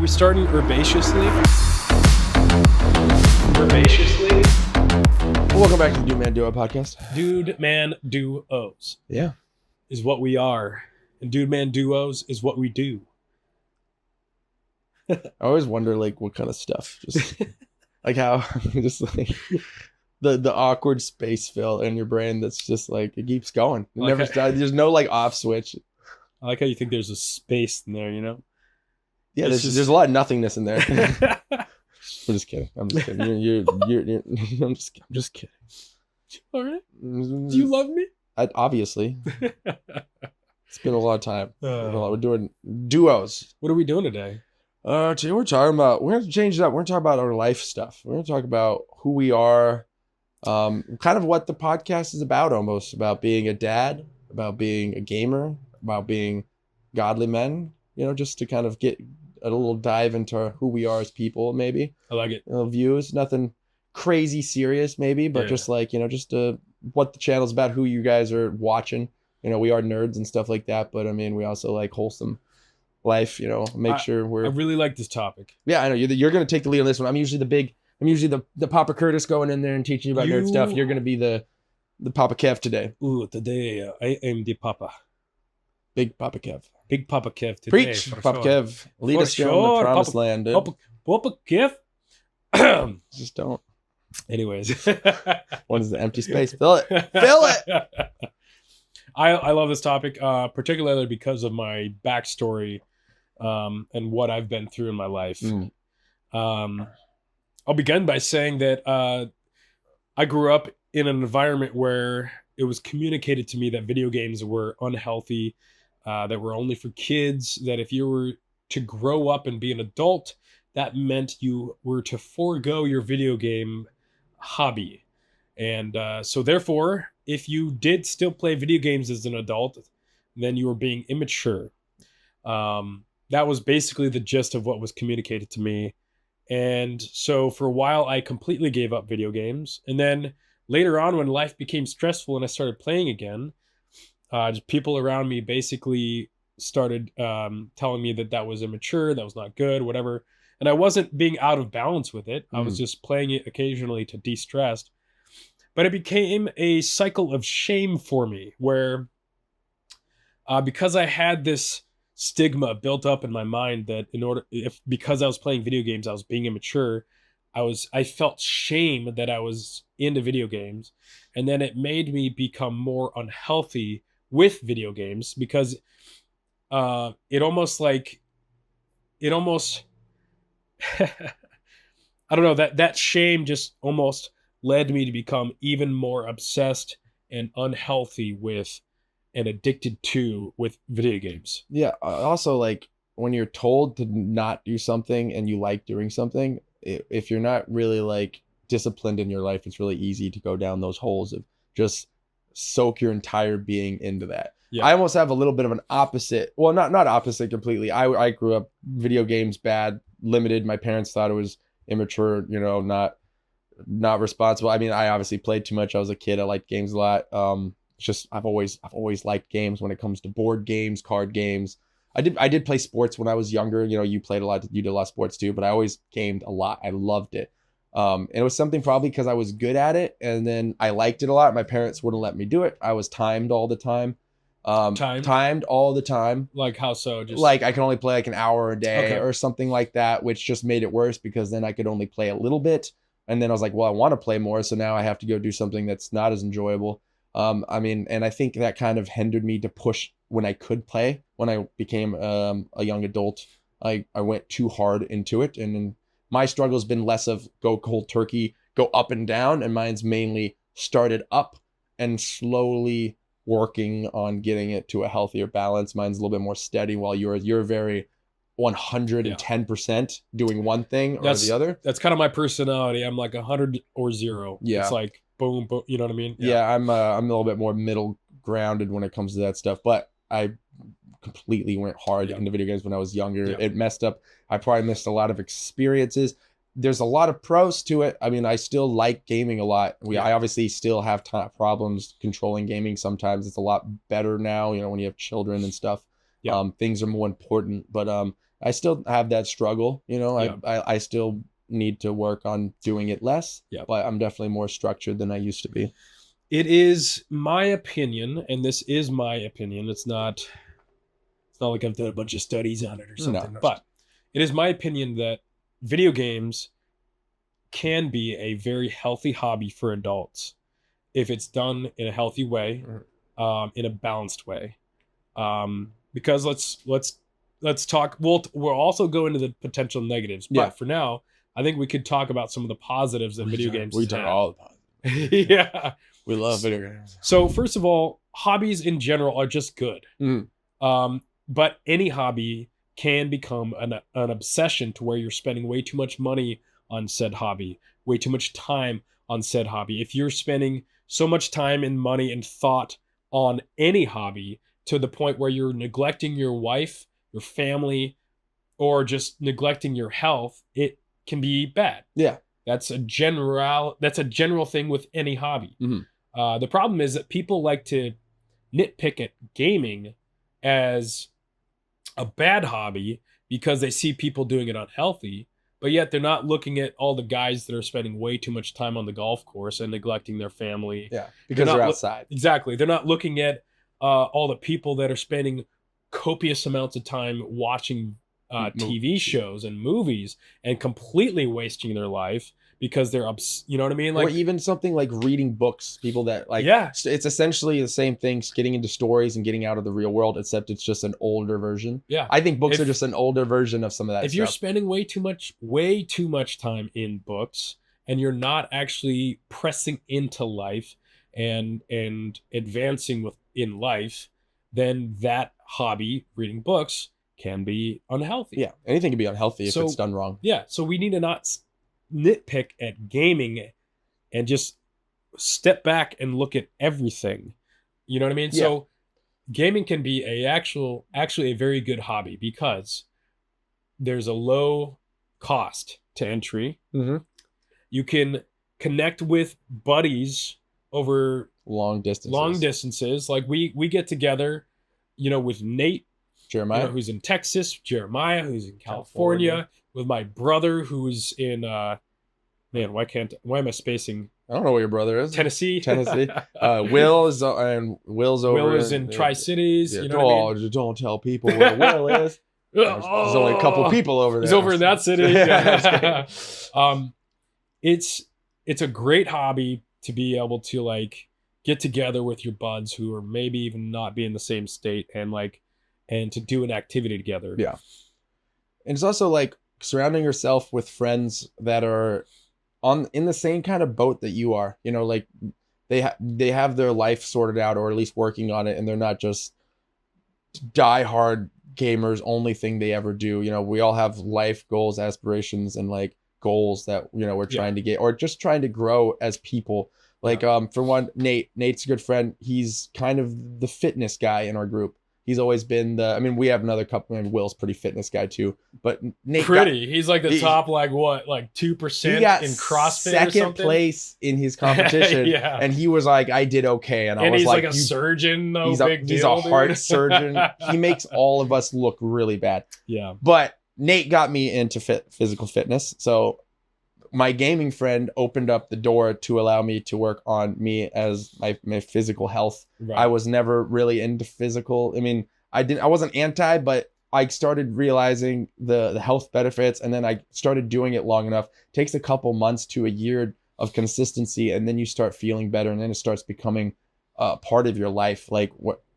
we starting herbaceously? Herbaceously? Welcome back to the Dude Man Duo podcast. Dude, man, duos Yeah. is what we are. And dude, man, duos is what we do. I always wonder like what kind of stuff. Just like how just like the awkward space fill in your brain that's just like it keeps going. It Like never I- stops. There's no like off switch. I like how you think there's a space in there, you know? Yeah, It's there's just- a lot of nothingness in there. I'm just kidding. I'm just kidding. You're I'm just kidding. All right. Do you love me? Obviously. It's been a lot of time. Uh, We're doing duos. what are we doing today? Today we're gonna change it up. We're gonna talk about our life stuff. We're gonna talk about who we are, kind of what the podcast is about, almost about being a dad, about being a gamer, about being godly men, just to kind of get a little dive into who we are as people, maybe. I like it. Views, nothing crazy serious maybe, but Yeah. just like, just what the channel's about, who you guys are watching. We are nerds and stuff like that, but I mean, we also like wholesome life, make sure we're I really like this topic. yeah, I know you're going to take the lead on this one. I'm usually the Papa Curtis going in there and teaching you about nerd stuff. You're going to be the Papa Kev today. Ooh, today I am the Papa. Big Papa Kev. Big Papa Kev today. Preach, for Papa sure. Kev. Lead For us down sure, the promised Papa- land. Dude. Papa Kev. Just don't. Anyways. What is the empty space? Fill it. Fill it. I love this topic, particularly because of my backstory and what I've been through in my life. Mm. I'll begin by saying that I grew up in an environment where it was communicated to me that video games were unhealthy, that were only for kids, that if you were to grow up and be an adult, that meant you were to forego your video game hobby. And so therefore, if you did still play video games as an adult, then you were being immature. That was basically the gist of what was communicated to me. And so for a while, I completely gave up video games. And then later on, when life became stressful and I started playing again, just people around me basically started telling me that was immature, that was not good, whatever. And I wasn't being out of balance with it. I was just playing it occasionally to de-stress. But it became a cycle of shame for me where because I had this stigma built up in my mind that because I was playing video games, I was being immature. I felt shame that I was into video games. And then it made me become more unhealthy with video games because it almost I don't know, that shame just almost led me to become even more obsessed and unhealthy with and addicted to with video games. Yeah. Also, like when you're told to not do something and you like doing something, if you're not really like disciplined in your life, it's really easy to go down those holes of just soak your entire being into that. Yeah. I almost have a little bit of an opposite. Well, not opposite completely. I grew up video games bad, limited. My parents thought it was immature, not responsible. I mean, I obviously played too much. I was a kid. I liked games a lot. It's just I've always liked games when it comes to board games, card games. I did play sports when I was younger. You played a lot. You did a lot of sports too, but I always gamed a lot. I loved it. And it was something probably because I was good at it, and then I liked it a lot. My parents wouldn't let me do it. I was timed all the time. Timed all the time. Like how so? Just Like I can only play like an hour a day Okay. or something like that, which just made it worse because then I could only play a little bit. And then I was like, well, I want to play more. So now I have to go do something that's not as enjoyable. I mean, and I think that kind of hindered me to push when I could play. When I became a young adult, I went too hard into it. And then my struggle has been less of go cold turkey, go up and down. And mine's mainly started up and slowly working on getting it to a healthier balance. Mine's a little bit more steady while you're very 110% doing one thing or the other. That's kind of my personality. I'm like 100 or 0. Yeah. It's like boom, boom. You know what I mean? Yeah, I'm a little bit more middle grounded when it comes to that stuff, but I completely went hard into video games when I was younger. Yeah. It messed up. I probably missed a lot of experiences. There's a lot of pros to it. I mean, I still like gaming a lot. I obviously still have problems controlling gaming. Sometimes it's a lot better now, when you have children and stuff. Yeah. Things are more important, but I still have that struggle, you know. Yeah. I still need to work on doing it less, Yeah. but I'm definitely more structured than I used to be. It is my opinion, and this is my opinion. It's not like I've done a bunch of studies on it or something, No. but it is my opinion that video games can be a very healthy hobby for adults if it's done in a healthy way, in a balanced way. Because let's talk. We'll also go into the potential negatives, but Yeah. for now, I think we could talk about some of the positives that video games We talk have. all the positives. Yeah. We love video games. So first of all, hobbies in general are just good. Mhm. But any hobby can become an obsession to where you're spending way too much money on said hobby, way too much time on said hobby. If you're spending so much time and money and thought on any hobby to the point where you're neglecting your wife, your family, or just neglecting your health, it can be bad. Yeah. That's a general thing with any hobby. Mhm. The problem is that people like to nitpick at gaming as a bad hobby because they see people doing it unhealthy, but yet they're not looking at all the guys that are spending way too much time on the golf course and neglecting their family. Yeah, because not they're loo- outside. Exactly. They're not looking at all the people that are spending copious amounts of time watching TV shows and movies and completely wasting their life because they're you know what I mean? Or even something like reading books. People that like, Yeah. it's essentially the same thing, getting into stories and getting out of the real world, except it's just an older version. Yeah. I think books If- are just an older version of some of that If you're stuff. spending way too much time in books and you're not actually pressing into life and advancing in life, then that hobby, reading books, can be unhealthy. Yeah, anything can be unhealthy if So- it's done wrong. Yeah, so we need to not nitpick at gaming and just step back and look at everything. You know what I mean? Yeah. So gaming can be actually a very good hobby because there's a low cost to entry. Mm-hmm. You can connect with buddies over Long distances. long distances. Like we get together, with Nate, Jeremiah. who's in Texas, Jeremiah, who's in California, with my brother, who's in why am I spacing? I don't know where your brother is. Tennessee. Will's over. Will is in Tri-Cities. Yeah, You know what I mean? don't tell people where Will is. There's only a couple people over there. He's over in that city. Yeah, It's a great hobby to be able to like get together with your buds who are maybe even not be in the same state and to do an activity together. Yeah. And it's also like surrounding yourself with friends that are in the same kind of boat that you are. Like they have their life sorted out, or at least working on it, and they're not just diehard gamers, only thing they ever do. We all have life goals, aspirations, and like goals that we're trying to get, or just trying to grow as people. Like for one, Nate's a good friend. He's kind of the fitness guy in our group. He's always been we have another couple, and Will's pretty fitness guy too. But Nate He's like the top, like 2% he got in CrossFit or second something. place in his competition. Yeah. And he was like, I did okay. And I was he's like, like a surgeon, no he's big deal. he's a heart dude. surgeon. He makes all of us look really bad. Yeah. But Nate got me into physical fitness. So my gaming friend opened up the door to allow me to work on me as my physical health. Right. I was never really into physical. I wasn't anti, but I started realizing the health benefits, and then I started doing it long enough. It takes a couple months to a year of consistency, and then you start feeling better, and then it starts becoming part of your life. Like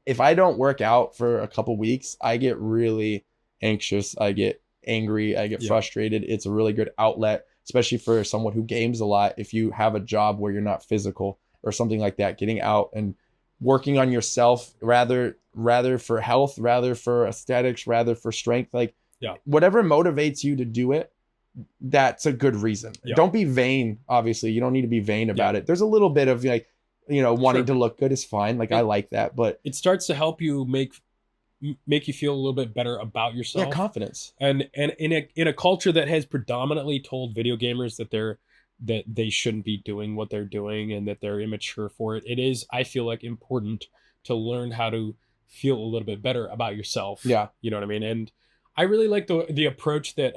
if I don't work out for a couple weeks, I get really anxious. I get angry. I get frustrated. It's a really good outlet, especially for someone who games a lot. If you have a job where you're not physical or something like that, getting out and working on yourself rather for health, rather for aesthetics, rather for strength, whatever motivates you to do it, that's a good reason. Don't be vain. Obviously, you don't need to be vain about it. There's a little bit of wanting to look good is fine. I like that, but it starts to help you make you feel a little bit better about yourself. Yeah, confidence. And in a culture that has predominantly told video gamers that they shouldn't be doing what they're doing and that they're immature for it, it is, I feel like, important to learn how to feel a little bit better about yourself. Yeah. You know what I mean? And I really like the approach that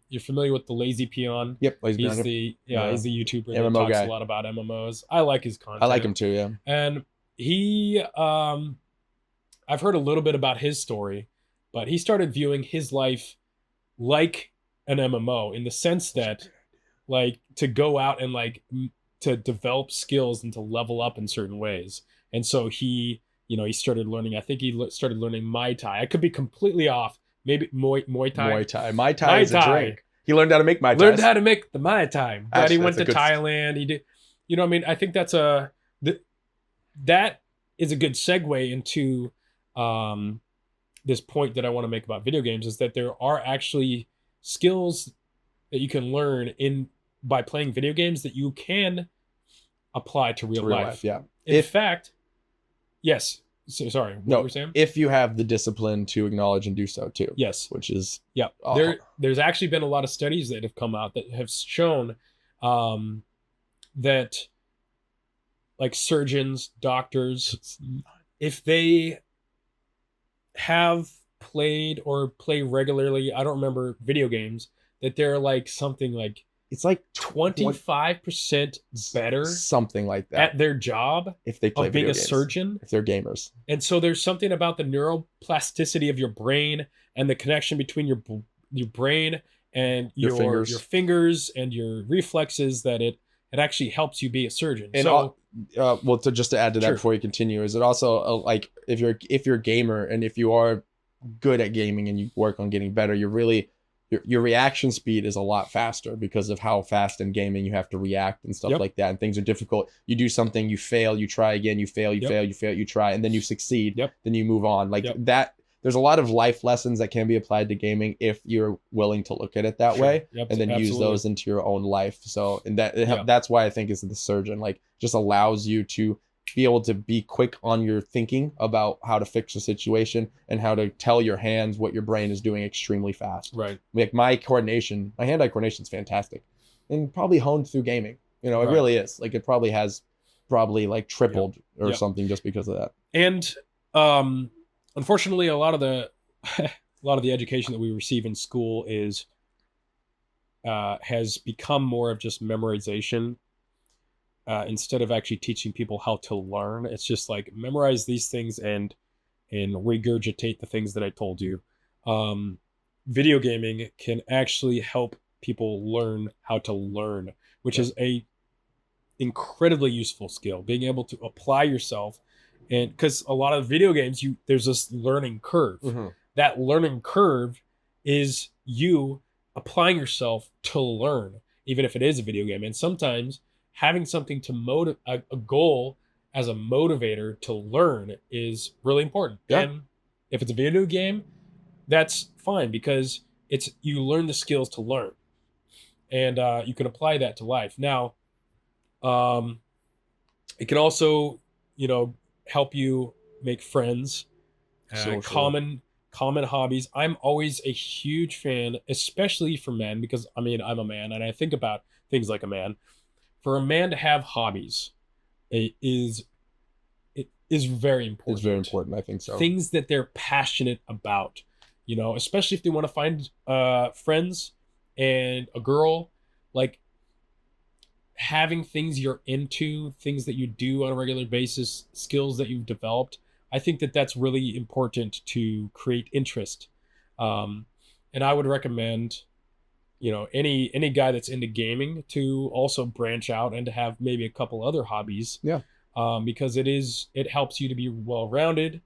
you're familiar with the Lazy Peon. Yep, he's He's been he's the YouTuber that MMO talks a guy. lot about MMOs. I like his I like content. him too. Yeah. And he I've heard a little bit about his story, but he started viewing his life like an MMO in the sense that like to go out and like to develop skills and to level up in certain ways. And so he, he started learning. I think he started learning Muay Thai. I could be completely off. Maybe Muay Thai. Muay Thai. Mai Tai Muay is a Thai. drink. He learned how to make Mai Tais. Learned how to make the Muay Thai. But Actually, he went to that's a good- Thailand. He did. I mean, I think that's that is a good segue into this point that I want to make about video games is that there are actually skills that you can learn by playing video games that you can apply to real life. Yeah. In fact, yes. So, sorry, what were you saying? If you have the discipline to acknowledge and do so too. Yes. Which is Yeah. There's actually been a lot of studies that have come out that have shown that like surgeons, doctors, if they have played or play regularly, I don't remember, video games, that they're like something like it's like 25% better something like that at their job if they play of being video a games, surgeon. if they're gamers. And so there's something about the neuroplasticity of your brain and the connection between your brain and your fingers and your reflexes that it actually helps you be a surgeon. And so well, just to add to that Sure. before you continue, is it also like if you're a gamer and if you are good at gaming and you work on getting better, you're really your reaction speed is a lot faster because of how fast in gaming you have to react and stuff Yep. like that. And things are difficult. You do something, you fail, you try again, you fail, you Yep. fail, you fail, you try, and then you succeed. Yep. Then you move on. Like Yep. that. There's a lot of life lessons that can be applied to gaming if you're willing to look at it that Sure. way, Yep, and then use absolutely. those into your own life. So, and Yeah. that's why I think is the surgeon like just allows you to be able to be quick on your thinking about how to fix a situation and how to tell your hands what your brain is doing extremely fast. Right. Like my hand-eye coordination is fantastic, and probably honed through gaming. It Right. really is. Like it probably has like tripled or Yep. something just because of that. And unfortunately, a lot of the education that we receive in school is has become more of just memorization instead of actually teaching people how to learn. It's just like memorize these things and regurgitate the things that I told you. Video gaming can actually help people learn how to learn, which is a incredibly useful skill. Being able to apply yourself, and because a lot of video games, there's this learning curve. That learning curve is you applying yourself to learn, even if it is a video game. And sometimes having something to motivate, a goal as a motivator to learn is really important. Yeah. And if it's a video game, that's fine because you learn the skills to learn, and you can apply that to life. Now, it can also, help you make friends, Social. common hobbies. I'm always a huge fan, especially for men, because I'm a man and I think about things like a man. For a man to have hobbies, it is very important. It's very important. I think so. Things that they're passionate about, especially if they want to find friends and a girl, like having things you're into, things that you do on a regular basis, skills that you've developed. I think that that's really important to create interest. And I would recommend, any guy that's into gaming to also branch out and to have maybe a couple other hobbies. Yeah. Because it helps you to be well-rounded.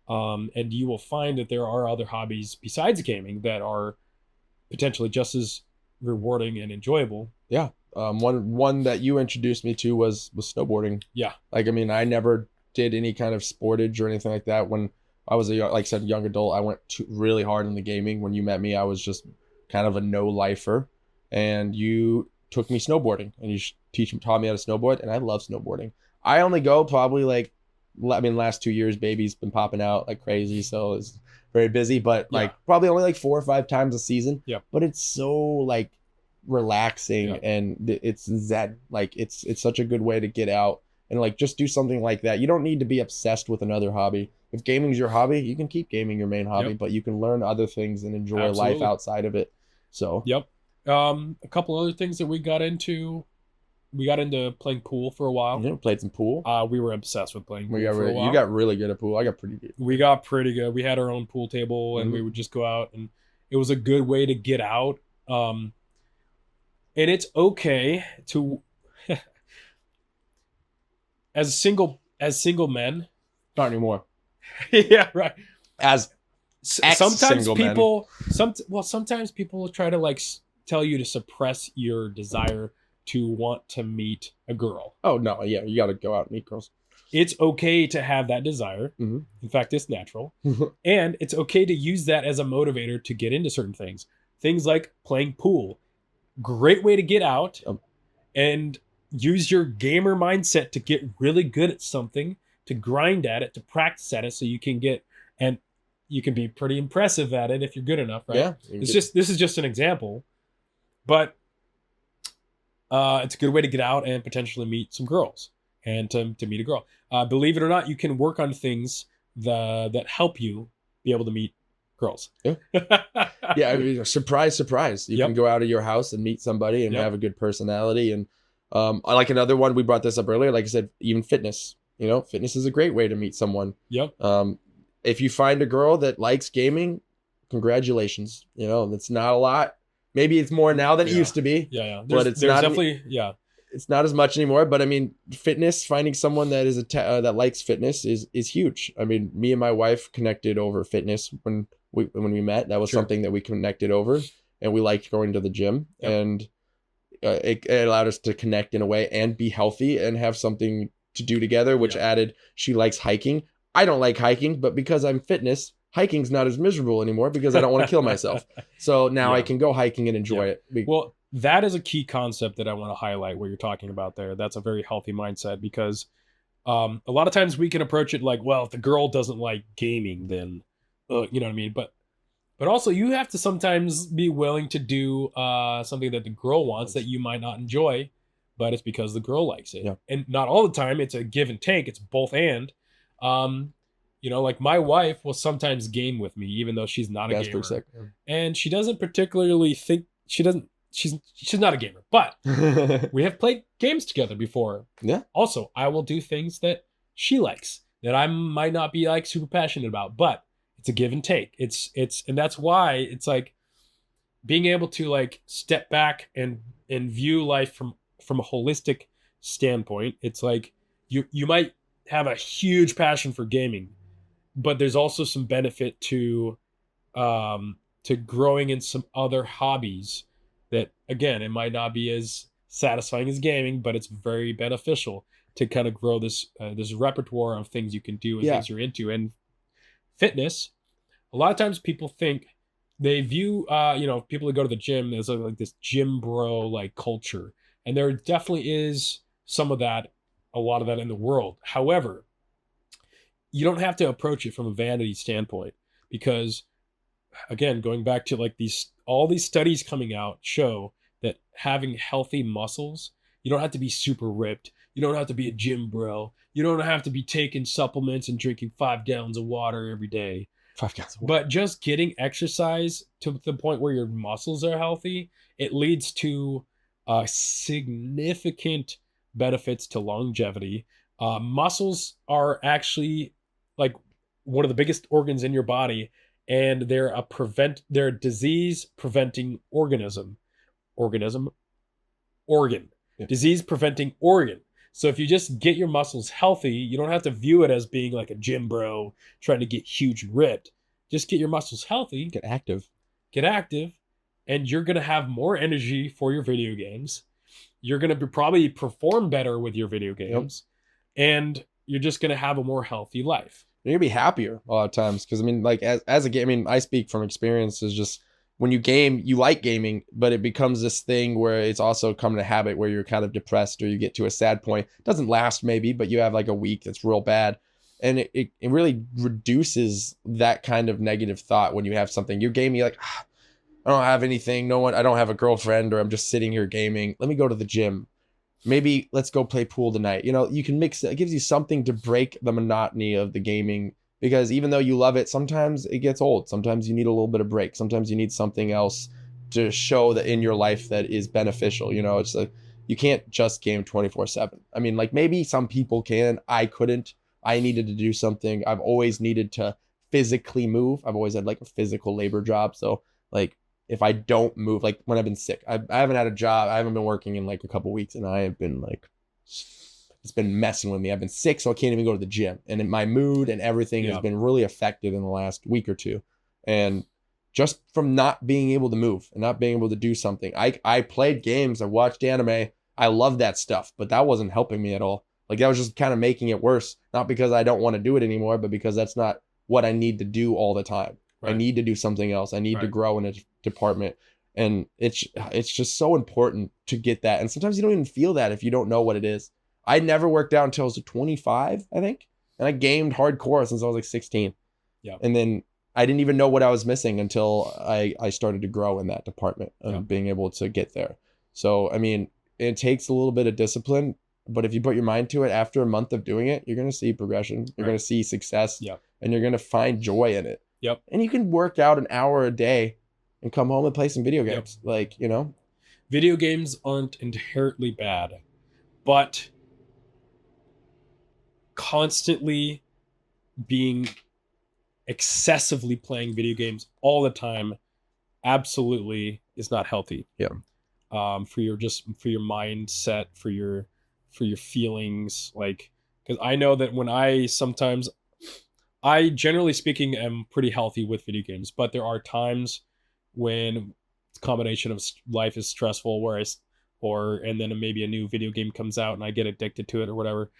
And you will find that there are other hobbies besides gaming that are potentially just as rewarding and enjoyable. Yeah. One that you introduced me to was snowboarding. Yeah. Like, I never did any kind of sportage or anything like that. When I was young adult, I went really hard in the gaming. When you met me, I was just kind of a no-lifer, and you took me snowboarding, and you taught me how to snowboard, and I love snowboarding. I only go probably last 2 years, baby's been popping out like crazy, so it's very busy, but probably only 4 or 5 times a season. Yeah. But it's so relaxing and it's zen. It's such a good way to get out and just do something like that. You don't need to be obsessed with another hobby. if gaming's your hobby, you can keep gaming your main hobby, Yep. but you can learn other things and enjoy life Absolutely. outside of it. So Yep. A couple other things that we got into. We got into playing pool for a while. played some pool. We were obsessed with playing pool We got for a really, while. you got really good at pool. I got pretty good. We got pretty good. We had our own pool table, and we Mhm. would just go out, and it was a good way to get out. And it's okay to, as single men. Not anymore. Yeah, right. As Sometimes Ex-single men. people, sometimes people will try to like tell you to suppress your desire to want to meet a girl. oh no, yeah, you got to go out and meet girls. It's okay to have that desire. Mhm. In fact, it's natural. And it's okay to use that as a motivator to get into certain things. Things like playing pool. Great way to get out and use your gamer mindset to get really good at something, to grind at it, to practice at it so you can get, and you can be pretty impressive at it if you're good enough, right? Yeah, This is just an example, but it's a good way to get out and potentially meet some girls and to meet a girl. Believe it or not, you can work on things that help you be able to meet girls. Yeah. yeah. I mean, surprise. You Yep. can go out of your house and meet somebody and Yep. have a good personality. And I like another one. We brought this up earlier. Like I said, even fitness. Fitness is a great way to meet someone. Yep. If you find a girl that likes gaming, congratulations. That's not a lot. Maybe it's more now than it Yeah. used to be. Yeah. But it's there's not- definitely It's not as much anymore. But I mean, fitness, finding someone that is that likes fitness is huge. I mean, me and my wife connected over fitness when we met. That was Sure. something that we connected over, and we liked going to the gym, Yep. and it allowed us to connect in a way and be healthy and have something to do together, which Yeah. added, she likes hiking. I don't like hiking, but because I'm fitness, hiking's not as miserable anymore because I don't want to kill myself. So now I Yeah. can go hiking and enjoy it. Well, that is a key concept that I want to highlight what you're talking about there. That's a very healthy mindset because a lot of times we can approach it like, well, if the girl doesn't like gaming, then you know what I mean. But also you have to sometimes be willing to do something that the girl wants that you might not enjoy, but it's because the girl likes it. Yeah. And not all the time. It's a give and take. It's both and. Like my wife will sometimes game with me, even though she's not a That's gamer, pretty and she doesn't particularly think she's not a gamer, but sick. we have played games together before. Yeah. Also, I will do things that she likes that I might not be like super passionate about, but it's a give and take. And that's why it's like being able to like step back and view life from a holistic standpoint. It's like you might have a huge passion for gaming, but there's also some benefit to growing in some other hobbies that, again, it might not be as satisfying as gaming, but it's very beneficial to kind of grow this repertoire of things you can do and Yeah. things you're into. And fitness, a lot of times people think they view people that go to the gym as like this gym bro like culture, and there definitely is some of that, a lot of that in the world. However, you don't have to approach it from a vanity standpoint because, again, going back to like all these studies coming out show that having healthy muscles, you don't have to be super ripped. You don't have to be a gym bro. You don't have to be taking supplements and drinking 5 gallons of water every day. 5 gallons. But just getting exercise to the point where your muscles are healthy, it leads to significant benefits to longevity. Muscles are actually like one of the biggest organs in your body, and they're a disease preventing organ. Yeah. Disease preventing organ. So if you just get your muscles healthy, you don't have to view it as being like a gym bro trying to get huge and ripped. Just get your muscles healthy, Get active. and you're going to have more energy for your video games. You're going to probably perform better with your video games, and you're just going to have a more healthy life. You're gonna be happier a lot of times because I mean, like as a game, I mean, I speak from experience. Is just when you game, you like gaming, but it becomes this thing where it's also coming to habit where you're kind of depressed or you get to a sad point. It doesn't last maybe, but you have like a week that's real bad, and it really reduces that kind of negative thought when you have something. You're gaming, you're like, I don't have anything, I don't have a girlfriend, or I'm just sitting here gaming. Let me go to the gym. Maybe let's go play pool tonight. You can mix it. It gives you something to break the monotony of the gaming because even though you love it, sometimes it gets old. Sometimes you need a little bit of break. Sometimes you need something else to show that in your life that is beneficial. You know, it's like you can't just game 24/7. I mean, like maybe some people can. I couldn't. I needed to do something. I've always needed to physically move. I've always had like a physical labor job. So like if I don't move, like when I've been sick, I haven't had a job. I haven't been working in like a couple weeks, and I have been like, it's been messing with me. I've been sick, so I can't even go to the gym, and my mood and everything has been really affected in the last week or two. And just from not being able to move and not being able to do something, I played games, I watched anime, I love that stuff, but that wasn't helping me at all. Like that was just kind of making it worse. Not because I don't want to do it anymore, but because that's not what I need to do all the time. Right. I need to do something else. I need to grow in a department. And it's just so important to get that. And sometimes you don't even feel that if you don't know what it is. I never worked out until I was 25, I think. And I gamed hardcore since I was like 16. Yeah. And then I didn't even know what I was missing until I started to grow in that department and being able to get there. So, I mean, it takes a little bit of discipline, but if you put your mind to it, after a month of doing it, you're going to see progression. You're going to see success. Yeah. And you're going to find joy in it. Yep. And you can work out an hour a day and come home and play some video games. Like, you know, video games aren't inherently bad, but constantly being excessively playing video games all the time absolutely is not healthy. Yeah. For your mindset, for your feelings, like, because I know that when I generally speaking am pretty healthy with video games, but there are times when it's a combination of life is stressful and then maybe a new video game comes out and I get addicted to it or whatever.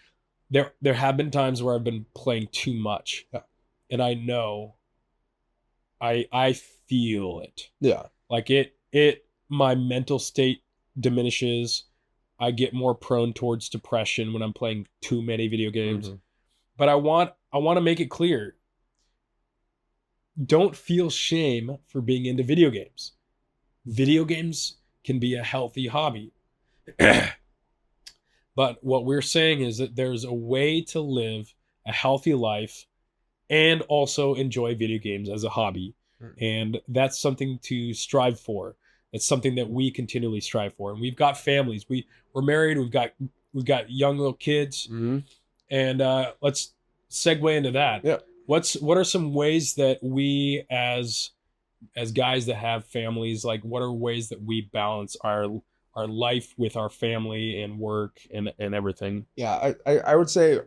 There have been times where I've been playing too much. Yeah. And I know I feel it. Yeah. Like my mental state diminishes. I get more prone towards depression when I'm playing too many video games. Mm-hmm. But I want to make it clear. Don't feel shame for being into video games. Video games can be a healthy hobby. But what we're saying is that there's a way to live a healthy life and also enjoy video games as a hobby. And that's something to strive for. It's something that we continually strive for. And we've got families. We're married. We've got young little kids. Mm-hmm. And let's segue into that. Yeah. What are some ways that we as guys that have families, like what are ways that we balance our life with our family and work and everything? Yeah, I would say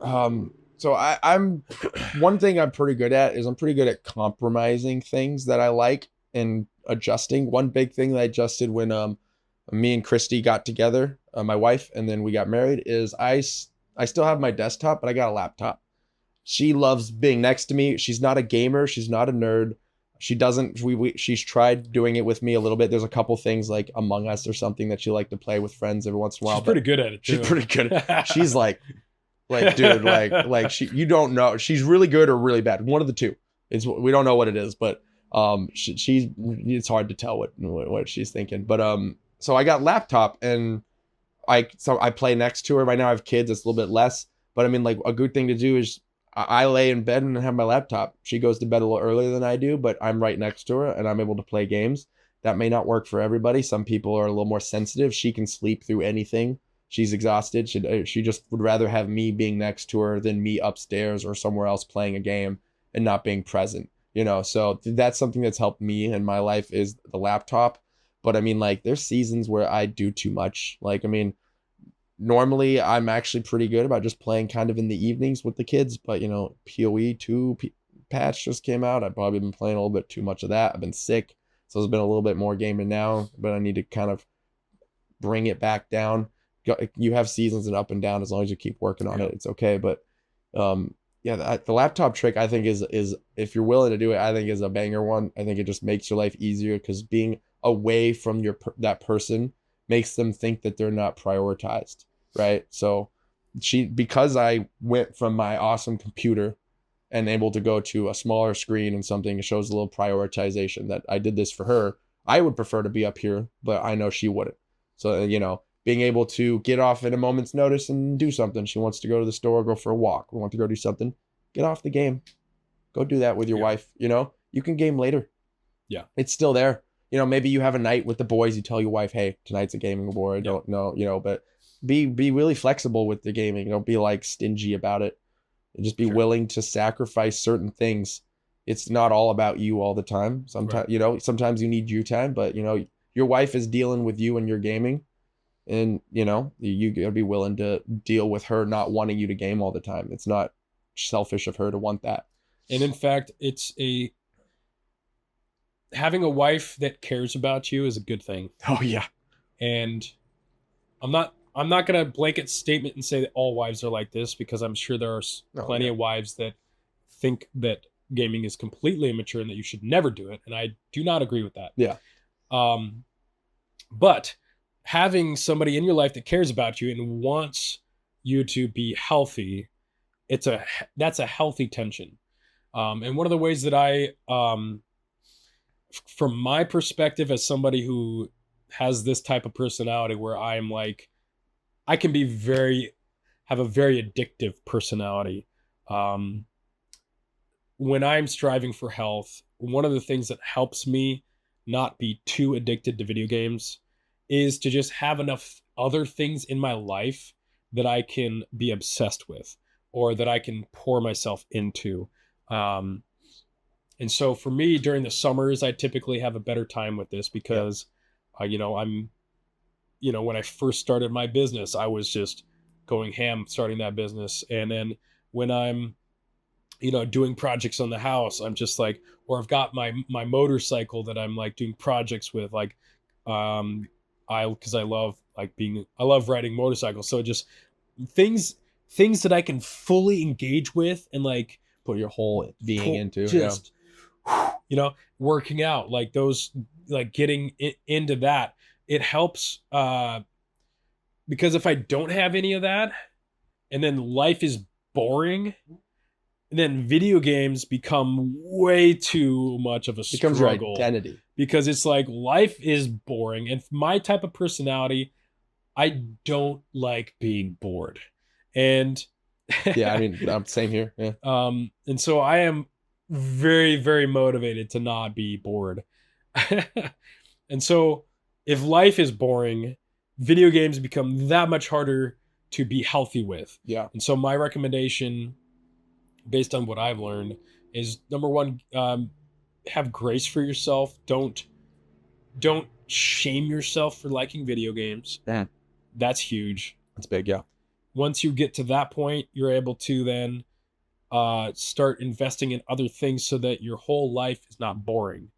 so I'm one thing I'm pretty good at is I'm pretty good at compromising things that I like and adjusting. One big thing that I adjusted when me and Christy got together, my wife, and then we got married, is I still have my desktop, but I got a laptop. She loves being next to me. She's not a gamer. She's not a nerd. She doesn't, she's tried doing it with me a little bit. There's a couple things like Among Us or something that she liked to play with friends every once in a while. She's pretty good at it too. She's pretty good. She's like, dude, like you don't know. She's really good or really bad. One of the two. We don't know what it is, but it's hard to tell what she's thinking. But so I got laptop and I play next to her. Right now I have kids. It's a little bit less, but I mean, like a good thing to do is I lay in bed and have my laptop. She goes to bed a little earlier than I do, but I'm right next to her and I'm able to play games. That may not work for everybody. Some people are a little more sensitive. She can sleep through anything. She's exhausted. She just would rather have me being next to her than me upstairs or somewhere else playing a game and not being present, you know? So that's something that's helped me in my life is the laptop. But I mean, like there's seasons where I do too much. Like, I mean, normally I'm actually pretty good about just playing kind of in the evenings with the kids, but you know, PoE 2 patch just came out. I've probably been playing a little bit too much of that. I've been sick, so there's been a little bit more gaming now, but I need to kind of bring it back down. You have seasons and up and down. As long as you keep working on it, it's okay. But yeah, the laptop trick I think is if you're willing to do it, I think is a banger one. I think it just makes your life easier because being away from that person makes them think that they're not prioritized. Right. So because I went from my awesome computer and able to go to a smaller screen and something, it shows a little prioritization that I did this for her. I would prefer to be up here, but I know she wouldn't. So, you know, being able to get off at a moment's notice and do something. She wants to go to the store, go for a walk. We want to go do something. Get off the game. Go do that with your Yeah. wife. You know, you can game later. Yeah. It's still there. You know, maybe you have a night with the boys. You tell your wife, "Hey, tonight's a gaming war." I Yeah. don't know, you know, but be really flexible with the gaming. Don't be like stingy about it. And just be Sure. willing to sacrifice certain things. It's not all about you all the time. Sometimes, Right. you know, sometimes you need you time, but you know, your wife is dealing with you and your gaming, and you know, you gotta be willing to deal with her not wanting you to game all the time. It's not selfish of her to want that. And in fact, it's a having a wife that cares about you is a good thing. Oh yeah. And I'm not gonna blanket statement and say that all wives are like this, because I'm sure there are Oh, plenty yeah. of wives that think that gaming is completely immature and that you should never do it, and I do not agree with that. Yeah. But having somebody in your life that cares about you and wants you to be healthy, it's a that's a healthy tension. And one of the ways that from my perspective, as somebody who has this type of personality where I'm like, I can be have a very addictive personality. Um, when I'm striving for health, one of the things that helps me not be too addicted to video games is to just have enough other things in my life that I can be obsessed with or that I can pour myself into. Um, and so for me, during the summers, I typically have a better time with this Yeah. because, when I first started my business, I was just going ham starting that business. And then when I'm, doing projects on the house, I'm just like, or I've got my motorcycle that I'm like doing projects with, like, because I love I love riding motorcycles. So just things, things that I can fully engage with and like Put your whole being into. just, working out, like those, like getting into that, it helps, because if I don't have any of that and then life is boring, then video games become way too much of a Becomes your struggle, identity. because it's like life is boring, and my type of personality, I don't like being bored. And Yeah, I mean, same here. Yeah. and so I am very, very motivated to not be bored. And so if life is boring, video games become that much harder to be healthy with. Yeah. And so my recommendation, based on what I've learned, is number one, have grace for yourself. Don't shame yourself for liking video games. Damn. That's huge. That's big. Yeah. Once you get to that point, you're able to then start investing in other things so that your whole life is not boring.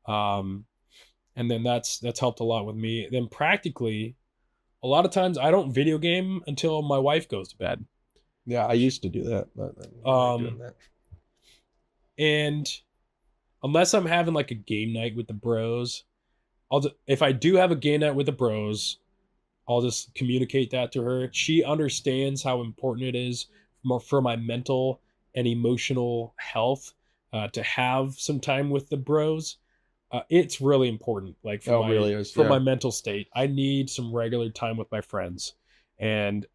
And then that's helped a lot with me. Then practically, a lot of times I don't video game until my wife goes to bed. Yeah. I used to do that, but I'm not doing that. And unless I'm having like a game night with the bros, if I do have a game night with the bros, I'll just communicate that to her. She understands how important it is for my mental and emotional health, to have some time with the bros. It's really important. Like for Oh, it really is. for Yeah. my mental state, I need some regular time with my friends, and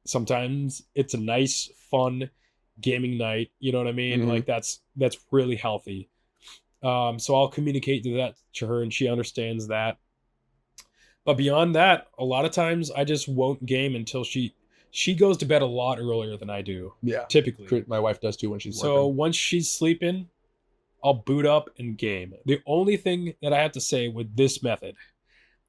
sometimes it's a nice, fun gaming night. You know what I mean? Mhm. Like that's really healthy. So I'll communicate that to her, and she understands that. But beyond that, a lot of times I just won't game until she goes to bed a lot earlier than I do, Yeah. typically. My wife does too when she's So working. once she's sleeping, I'll boot up and game. The only thing that I have to say with this method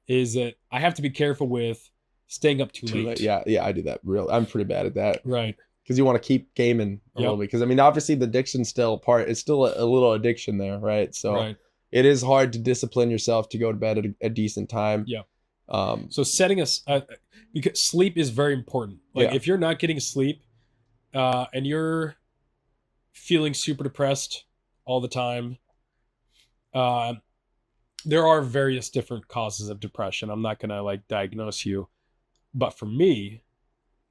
is that I have to be careful with staying up too late. Yeah. Yeah. I do that. I'm pretty bad at that Right. because you want to keep gaming a little bit. Because I mean, obviously the addiction's still part. It's still a little addiction there, right? So Right. it is hard to discipline yourself to go to bed at a decent time. Yeah. Um, So setting us, because sleep is very important. Like Yeah. if you're not getting sleep, and you're feeling super depressed all the time, uh, there are various different causes of depression. I'm not gonna like diagnose you, but for me,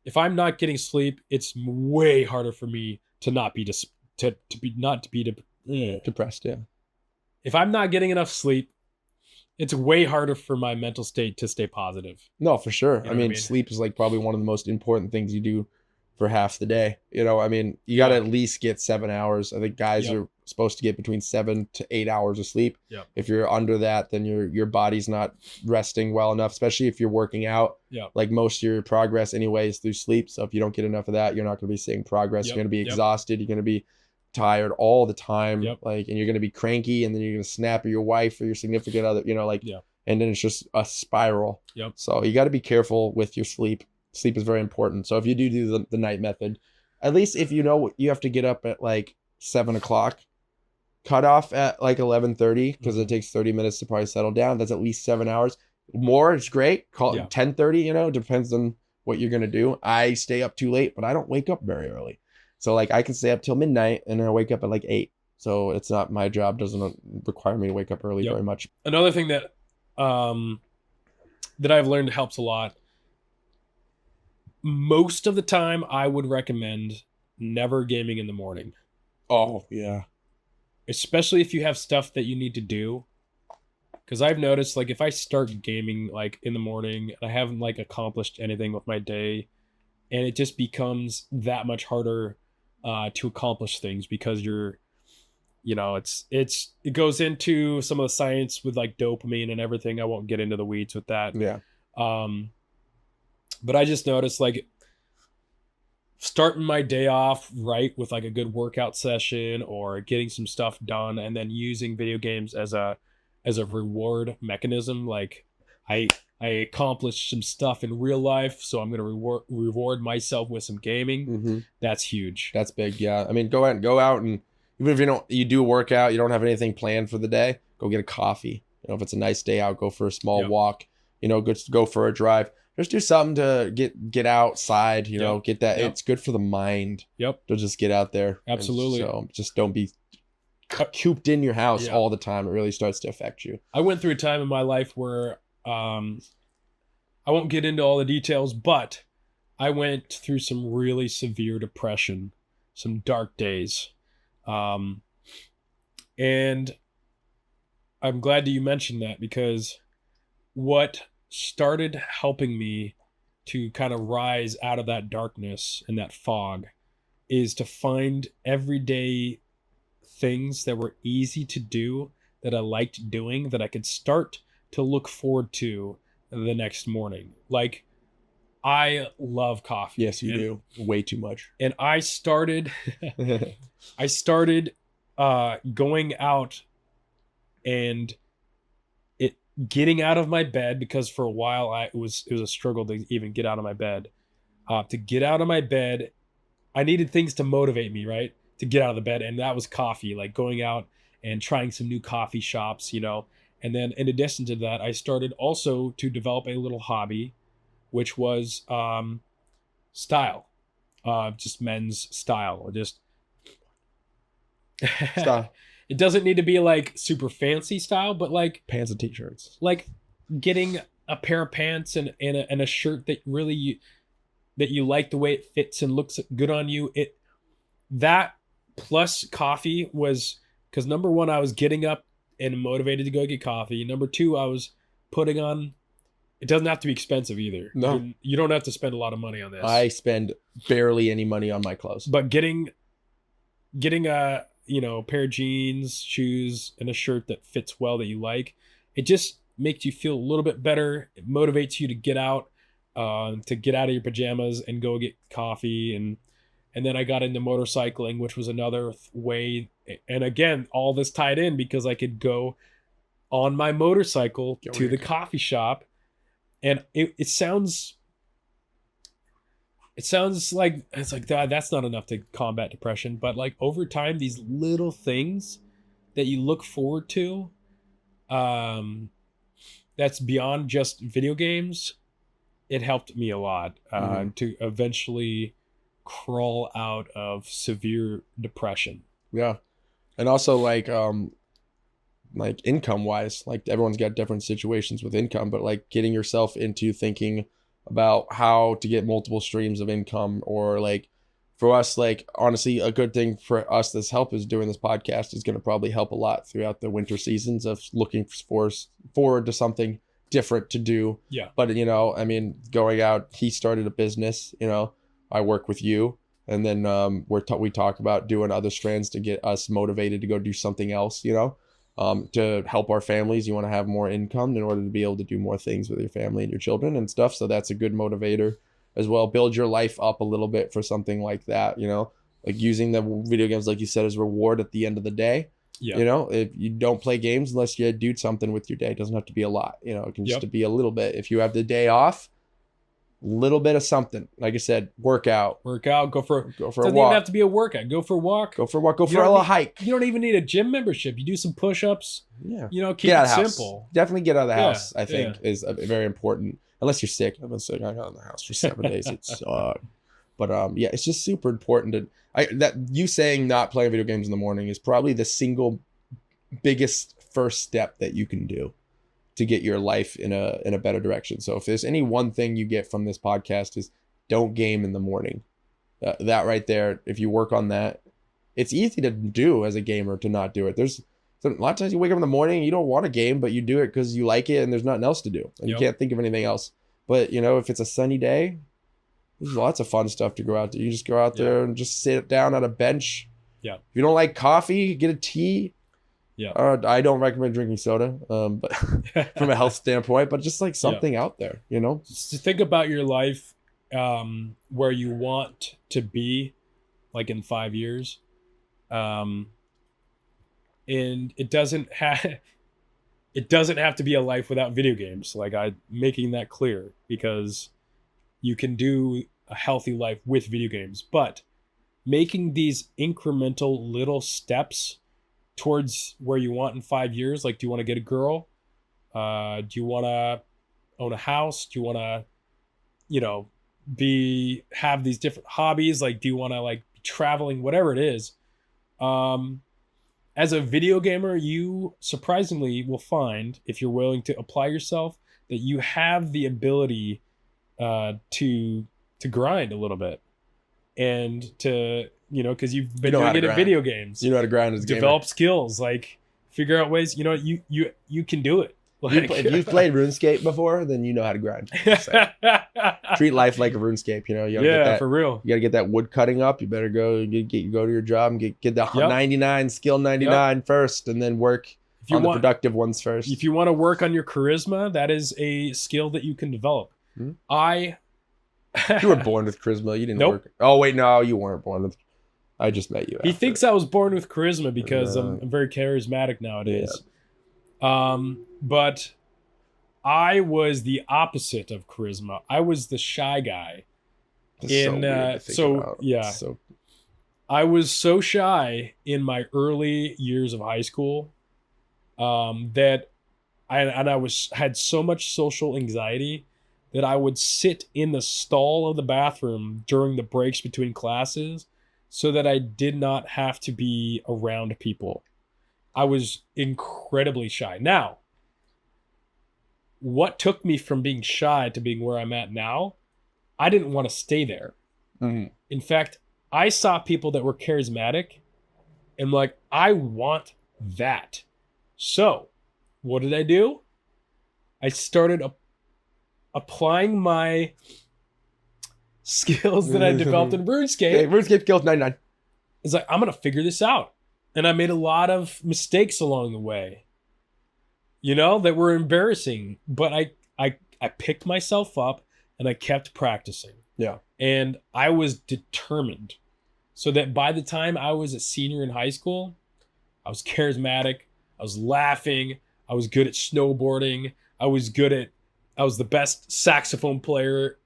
if I'm not getting sleep, it's way harder for me to not be to be not to be depressed. Yeah. if I'm not getting enough sleep, it's way harder for my mental state to stay positive. No, for sure. You know I what I mean, mean? sleep is like probably one of the most important things you do for half the day. You know, I mean, you got to Yeah. at least get 7 hours. I think guys Yep. are supposed to get between 7 to 8 hours of sleep. Yep. If you're under that, then your body's not resting well enough, especially if you're working out. Yep. Like most of your progress anyways through sleep. So if you don't get enough of that, you're not going to be seeing progress. Yep. You're going to be Yep. exhausted. You're going to be tired all the time. Yep. Like, and you're going to be cranky, and then you're going to snap at your wife or your significant other, you know, like, Yeah. and then it's just a spiral. Yep. So you got to be careful with your sleep. Sleep is very important. So if you do the night method, at least if you know you have to get up at like 7 o'clock, cut off at like 11:30 because it takes 30 minutes to probably settle down. That's at least 7 hours. More is great. Call Yeah. it 10:30. You know, depends on what you're gonna do. I stay up too late, but I don't wake up very early. So like I can stay up till midnight and then I wake up at like 8. So it's not, my job doesn't require me to wake up early Yep. very much. Another thing that that I've learned helps a lot. Most of the time, I would recommend never gaming in the morning, Oh yeah. especially if you have stuff that you need to do. Because I've noticed, like, if I start gaming like in the morning and I haven't like accomplished anything with my day, and it just becomes that much harder to accomplish things because you're, you know, it goes into some of the science with like dopamine and everything. I won't get into the weeds with that. Yeah. But I just noticed, like, starting my day off right with like a good workout session or getting some stuff done, and then using video games as a reward mechanism. Like, I accomplished some stuff in real life, so I'm gonna reward myself with some gaming. Mm-hmm. That's huge. That's big. Yeah. I mean, go out and even if you do a workout, you don't have anything planned for the day, go get a coffee. You know, if it's a nice day out, go for a small Yep. walk, you know, go for a drive. Just do something to get outside, you know, Yep. get that. Yep. It's good for the mind Yep. to just get out there. And Absolutely. so just don't be cooped in your house Yeah. all the time. It really starts to affect you. I went through a time in my life where I won't get into all the details, but I went through some really severe depression, some dark days. And I'm glad that you mentioned that, because what started helping me to kind of rise out of that darkness and that fog is to find everyday things that were easy to do, that I liked doing, that I could start to look forward to the next morning. Like, I love coffee. Yes, you do. Way too much. And I started going out and getting out of my bed, because for a while it was a struggle to even get out of my bed. To get out of my bed, I needed things to motivate me, right? To get out of the bed, and that was coffee, like going out and trying some new coffee shops, you know. And then in addition to that, I started also to develop a little hobby, which was style, just men's style. Just Style. It doesn't need to be like super fancy style, but like Pants and t-shirts. like getting a pair of pants and a shirt that really that you like the way it fits and looks good on you. That plus coffee was, because number one, I was getting up and motivated to go get coffee. Number two, I was putting on. It doesn't have to be expensive either. No. You don't have to spend a lot of money on this. I spend barely any money on my clothes. But getting a pair of jeans, shoes, and a shirt that fits well, that you like, it just makes you feel a little bit better. It motivates you to get out of your pajamas and go get coffee. And then I got into motorcycling, which was another way. And again, all this tied in because I could go on my motorcycle to the coffee shop. And it sounds like that's not enough to combat depression, but like over time, these little things that you look forward to, that's beyond just video games, it helped me a lot to eventually crawl out of severe depression. Yeah. And also like income wise, like everyone's got different situations with income, but like getting yourself into thinking about how to get multiple streams of income, or like for us, like honestly, a good thing for us that's help is doing this podcast is going to probably help a lot throughout the winter seasons of looking forward to something different to do. Yeah. But, you know, I mean, going out, he started a business, you know, I work with you, and then we talk about doing other strands to get us motivated to go do something else, you know, to help our families. You want to have more income in order to be able to do more things with your family and your children and stuff. So that's a good motivator as well. Build your life up a little bit for something like that, you know, like using the video games, like you said, as reward at the end of the day. Yeah. You know, if you don't play games unless you do something with your day, it doesn't have to be a lot. You know, it can just be a little bit. If you have the day off, little bit of something. Like I said, work out, go for a walk. Doesn't even have to be a workout. Go for a walk. Go for a little hike. You don't even need a gym membership. You do some push-ups. Yeah. You know, keep it simple. Definitely get out of the house, I think, is very important. Unless you're sick. I've been sick. I got in the house for 7 days. It sucked. But yeah, it's just super important that you saying not playing video games in the morning is probably the single biggest first step that you can do to get your life in a better direction. So if there's any one thing you get from this podcast is don't game in the morning. That right there, if you work on that, it's easy to do as a gamer to not do it. There's a lot of times you wake up in the morning and you don't want a game, but you do it because you like it and there's nothing else to do. And you can't think of anything else. But, you know, if it's a sunny day, there's lots of fun stuff to go out to. You just go out there and just sit down on a bench. Yeah. If you don't like coffee, get a tea. Yeah. I don't recommend drinking soda, but from a health standpoint, but just like something out there, you know? Just to think about your life, where you want to be, like in 5 years. And it doesn't have to be a life without video games. Like I'm making that clear, because you can do a healthy life with video games, but making these incremental little steps towards where you want in 5 years. Like, do you want to get a girl? Do you want to own a house? Do you want to, you know, have these different hobbies? Like, do you want to like be traveling, whatever it is? As a video gamer, you surprisingly will find, if you're willing to apply yourself, that you have the ability to grind a little bit, and to, you know, because you've been doing it in video games. You know how to grind as a gamer. Develop skills, like figure out ways. You know, you can do it. Like, if you've played RuneScape before, then you know how to grind. Treat life like a RuneScape. You know, you gotta get that, for real. You got to get that wood cutting up. You better go go to your job and get the 99 skill 99 first, and then work on the productive ones first. If you want to work on your charisma, that is a skill that you can develop. You were born with charisma. You didn't work. Oh wait, no, you weren't born with. I just met you. He thinks I was born with charisma because I'm very charismatic nowadays. But I was the opposite of charisma. I was the shy guy. I was so shy in my early years of high school that I had so much social anxiety that I would sit in the stall of the bathroom during the breaks between classes so that I did not have to be around people. I was incredibly shy. Now, what took me from being shy to being where I'm at now, I didn't want to stay there. Mm-hmm. In fact, I saw people that were charismatic and like, I want that. So what did I do? I started applying my skills that I developed in RuneScape. Hey, RuneScape skills 99. It's like, I'm going to figure this out. And I made a lot of mistakes along the way, you know, that were embarrassing. But I picked myself up and I kept practicing. Yeah. And I was determined, so that by the time I was a senior in high school, I was charismatic. I was laughing. I was good at snowboarding. I was the best saxophone player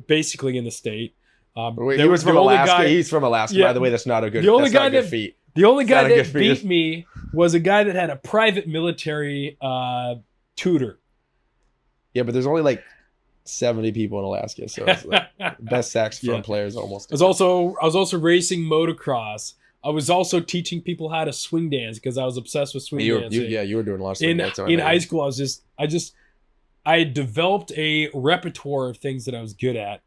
basically in the state. Wait, he was from Alaska. He's from Alaska, by the way. That's not a good feat. The only guy that beat me was a guy that had a private military tutor. Yeah, but there's only like 70 people in Alaska, so it's like best saxophone players almost. I was also racing motocross. I was also teaching people how to swing dance because I was obsessed with swing dancing. You were doing a lot of swing dance. In high school, I developed a repertoire of things that I was good at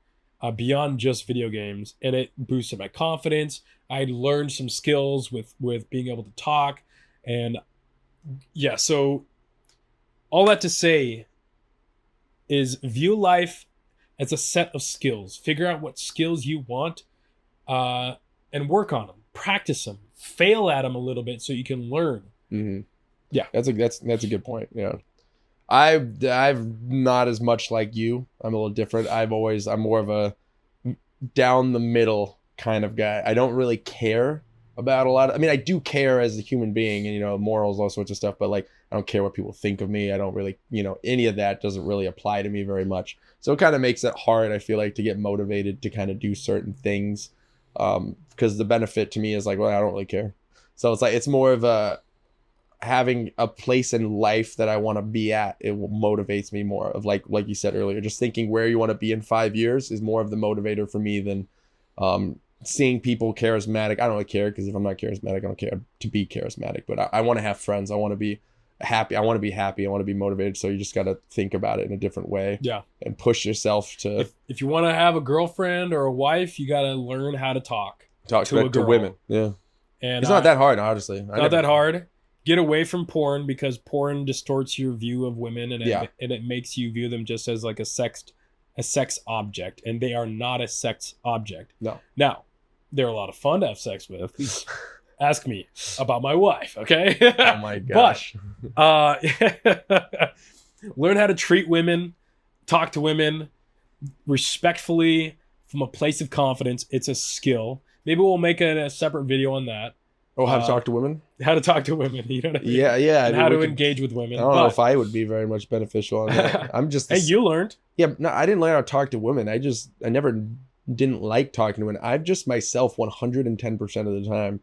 beyond just video games, and it boosted my confidence. I learned some skills with being able to talk, and so all that to say is view life as a set of skills. Figure out what skills you want, and work on them. Practice them. Fail at them a little bit so you can learn. Mm-hmm. Yeah. That's a good point. Yeah. I've not as much like you. I'm a little different. I'm more of a down the middle kind of guy. I don't really care about a lot of, I mean, I do care as a human being and, morals, all sorts of stuff, but like, I don't care what people think of me. I don't really, any of that doesn't really apply to me very much. So it kind of makes it hard, I feel like, to get motivated to kind of do certain things. Because the benefit to me is like, well, I don't really care. So it's like, it's more of a, having a place in life that I want to be at, it motivates me more of like you said earlier, just thinking where you want to be in 5 years is more of the motivator for me than seeing people charismatic. I don't really care, because if I'm not charismatic, I don't care to be charismatic, but I want to have friends. I want to be happy. I want to be happy. I want to be motivated. So you just got to think about it in a different way. Yeah. And push yourself to if you want to have a girlfriend or a wife, you got to learn how to talk to women. Yeah. And it's not that hard, honestly. Not that hard. Get away from porn, because porn distorts your view of women, and it makes you view them just as like a sex object, and they are not a sex object. No. Now, they're a lot of fun to have sex with. Ask me about my wife, okay? Oh my gosh. But learn how to treat women, talk to women respectfully from a place of confidence. It's a skill. Maybe we'll make a separate video on that. Oh, how to talk to women? How to talk to women, you know what I mean? Yeah. And how to engage with women. I don't know if I would be very much beneficial on that. I'm just... Hey, you learned. Yeah, no, I didn't learn how to talk to women. I never didn't like talking to women. I'm just myself 110% of the time.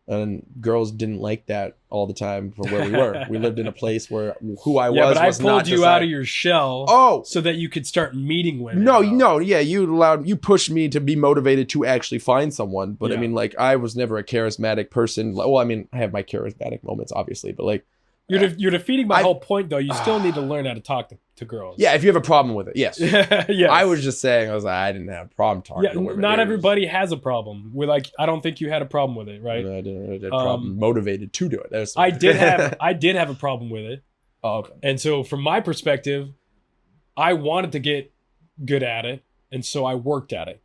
And girls didn't like that all the time from where we were. We lived in a place where who I was but I was not pulled you out of your shell so that you could start meeting women. No, yeah, you pushed me to be motivated to actually find someone. But I mean, like, I was never a charismatic person. Well, I mean, I have my charismatic moments, obviously, but like... You're defeating my whole point, though. You still need to learn how to talk to girls. Yeah, if you have a problem with it, yes. Yes. I was just saying, I didn't have a problem talking to women. Not everybody has a problem. I don't think you had a problem with it, right? I didn't have a problem motivated to do it. I did have a problem with it. Oh, okay. And so from my perspective, I wanted to get good at it, and so I worked at it.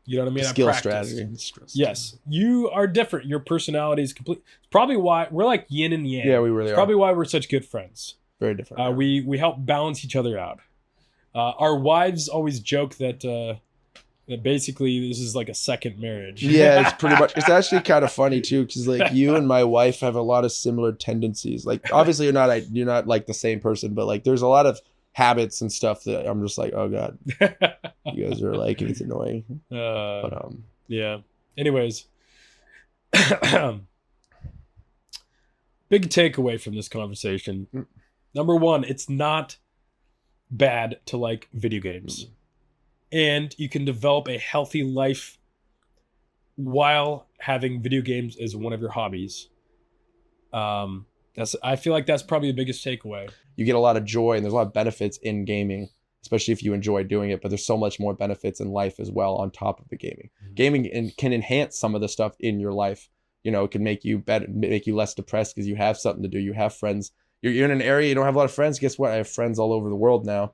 You know what I mean? Skill strategy. Yes. You are different. Your personality is complete. It's probably why we're like yin and yang. Yeah, we really are. Probably why we're such good friends. Very different. We help balance each other out. Our wives always joke that basically this is like a second marriage. Yeah, it's pretty much. It's actually kind of funny too, because like you and my wife have a lot of similar tendencies. Like, obviously you're not like the same person, but like there's a lot of habits and stuff that I'm just like, oh god, you guys are like, it's annoying. Yeah. Anyways, big takeaway from this conversation. Number one, it's not bad to like video games, and you can develop a healthy life while having video games as one of your hobbies. I feel like that's probably the biggest takeaway. You get a lot of joy, and there's a lot of benefits in gaming, especially if you enjoy doing it, but there's so much more benefits in life as well on top of the gaming. Gaming can enhance some of the stuff in your life. It can make you better, make you less depressed because you have something to do. You have friends. You're in an area you don't have a lot of friends. Guess what? I have friends all over the world now.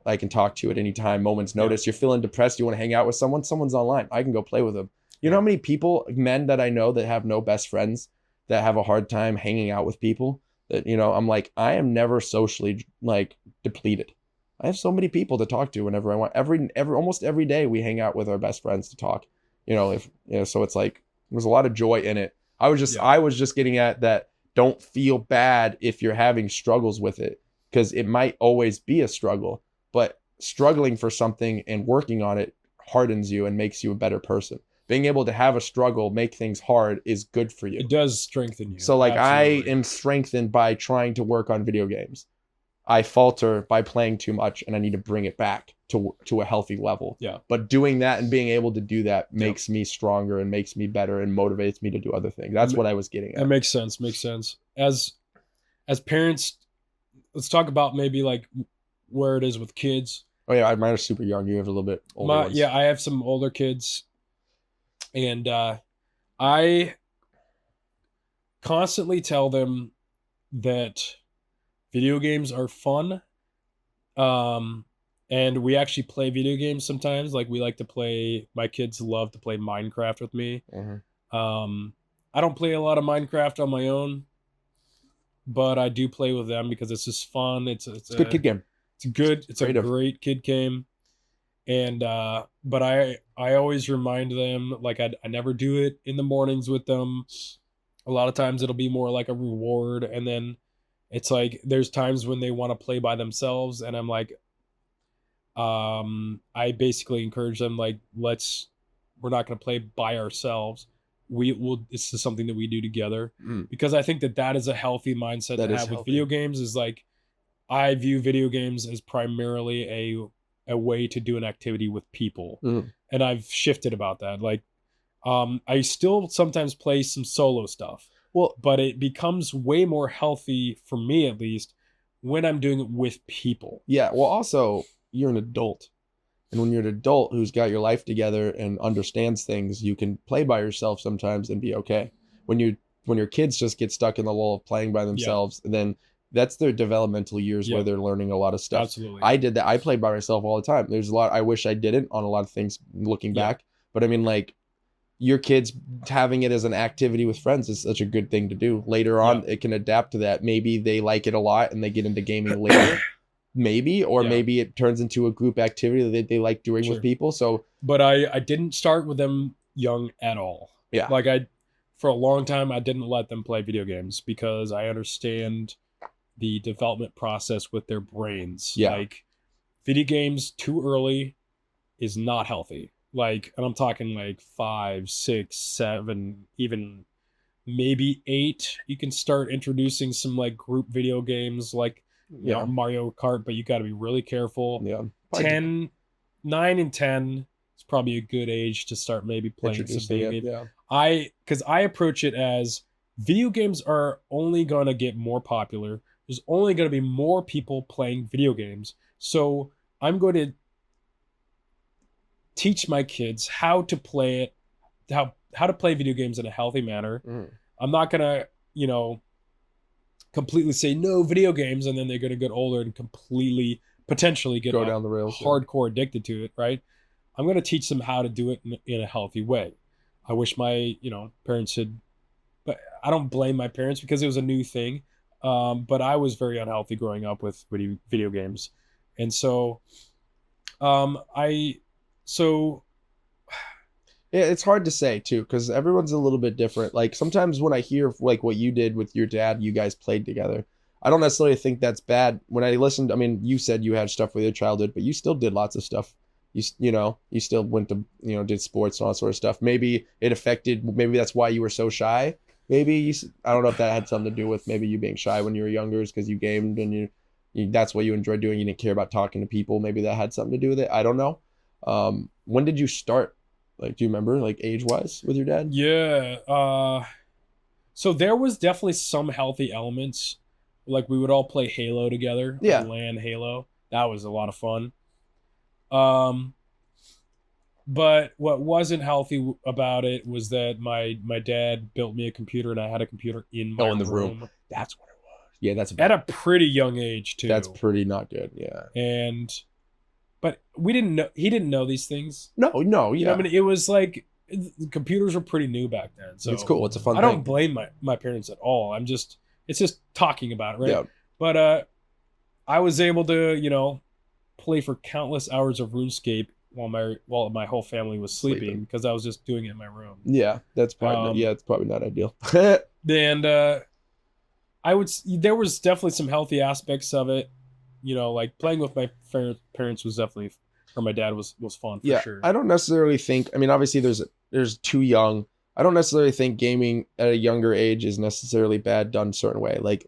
I can talk to at any time, moment's notice. You're feeling depressed. You want to hang out with someone. Someone's online. I can go play with them. You know how many people, men that I know that have no best friends, that have a hard time hanging out with people? That, I'm like, I am never socially like depleted. I have so many people to talk to whenever I want. Almost every day we hang out with our best friends to talk. So it's like there's a lot of joy in it. I was just getting at that. Don't feel bad if you're having struggles with it, because it might always be a struggle, but struggling for something and working on it hardens you and makes you a better person. Being able to have a struggle, make things hard, is good for you. It does strengthen you. So like, Absolutely. I am strengthened by trying to work on video games. I falter by playing too much, and I need to bring it back to a healthy level. Yeah. But doing that and being able to do that makes me stronger and makes me better and motivates me to do other things. That's what I was getting at. That makes sense. As parents, let's talk about maybe like where it is with kids. Oh yeah, mine are super young. You have a little bit older ones. Yeah, I have some older kids, and I constantly tell them that video games are fun, and we actually play video games sometimes. Like we like to play. My kids love to play Minecraft with me. Mhm. Um, I don't play a lot of Minecraft on my own, but I do play with them because it's just fun. It's a good kid game. It's a Creative. great kid game. And but I always remind them, like I never do it in the mornings with them. A lot of times it'll be more like a reward, and then it's like there's times when they want to play by themselves, and I'm like, I basically encourage them, like, we're not going to play by ourselves. We will This is something that we do together, Mm, because I think that that is a healthy mindset that to is have with healthy. video games. Is like, I view video games as primarily a way to do an activity with people. Mhm. And I've shifted about that. Like, I still sometimes play some solo stuff, Well, but it becomes way more healthy for me, at least, when I'm doing it with people. yeah. Well, also, you're an adult. And when you're an adult who's got your life together and understands things, you can play by yourself sometimes and be okay. When your kids just get stuck in the lull of playing by Yeah, themselves, then that's their developmental years where yeah, they're learning a lot of stuff. absolutely. I did that. I played by myself all the time. There's a lot I wish I didn't on a lot of things looking Yeah, back. But I mean, like, your kids having it as an activity with friends is such a good thing to do. Later yeah, on, it can adapt to that. Maybe they like it a lot and they get into gaming later, maybe, or yeah, maybe it turns into a group activity that they like doing with sure. people. So But I didn't start with them young at all. yeah, Like, for a long time, I didn't let them play video games because I understand the development process with their brains. yeah, Like, video games too early is not healthy. Like, and I'm talking like 5, 6, 7, even maybe 8. You can start introducing some like group video games, like, yeah, Mario Kart, but you got to be really careful. yeah. Probably 10, 9 and 10 is probably a good age to start maybe playing some introducing video it. games. Yeah, Because I approach it as video games are only going to get more popular. There's only going to be more people playing video games. So I'm going to teach my kids how to play it, how to play video games in a healthy manner. mm, I'm not going to, completely say no video games, and then they're going to get older and completely potentially get go down the rails. Yeah. hardcore addicted to it, right? I'm going to teach them how to do it in a healthy way. I wish my, parents had, but I don't blame my parents because it was a new thing. But I was very unhealthy growing up with video games. And so, I, so Yeah, it's hard to say too, because everyone's a little bit different. Like sometimes when I hear like what you did with your dad, you guys played together. I don't necessarily think that's bad. When I listened, I mean, you said you had stuff with your childhood, but you still did lots of stuff. You still went to, did sports and all that sort of stuff. Maybe it affected. Maybe that's why you were so shy. Maybe I don't know if that had something to do with maybe you being shy when you were younger, is because you gamed and that's what you enjoyed doing. You didn't care about talking to people. Maybe that had something to do with it. I don't know. When did you start? Like, do you remember, like, age-wise with your dad? yeah, so there was definitely some healthy elements. Like, we would all play Halo together, Yeah. like LAN Halo. That was a lot of fun. Um, but what wasn't healthy about it was that my dad built me a computer, and I had a computer in my Oh, in the room. That's what it was. Yeah, at a pretty young age too. that's pretty not good. Yeah. And but we didn't know he didn't know these things. No, yeah. I mean, it was like computers were pretty new back then. So It's cool. It's a fun I thing. don't blame my parents at all. It's just talking about it, right? Yeah. But I was able to, play for countless hours of RuneScape while my whole family was sleeping because I was just doing it in my room. Yeah, that's probably it's probably not ideal. And there was definitely some healthy aspects of it. Like playing with my parents was definitely, or my dad was fun for Yeah, sure. I don't necessarily think. I mean, obviously, there's too young. I don't necessarily think gaming at a younger age is necessarily bad done a certain way. Like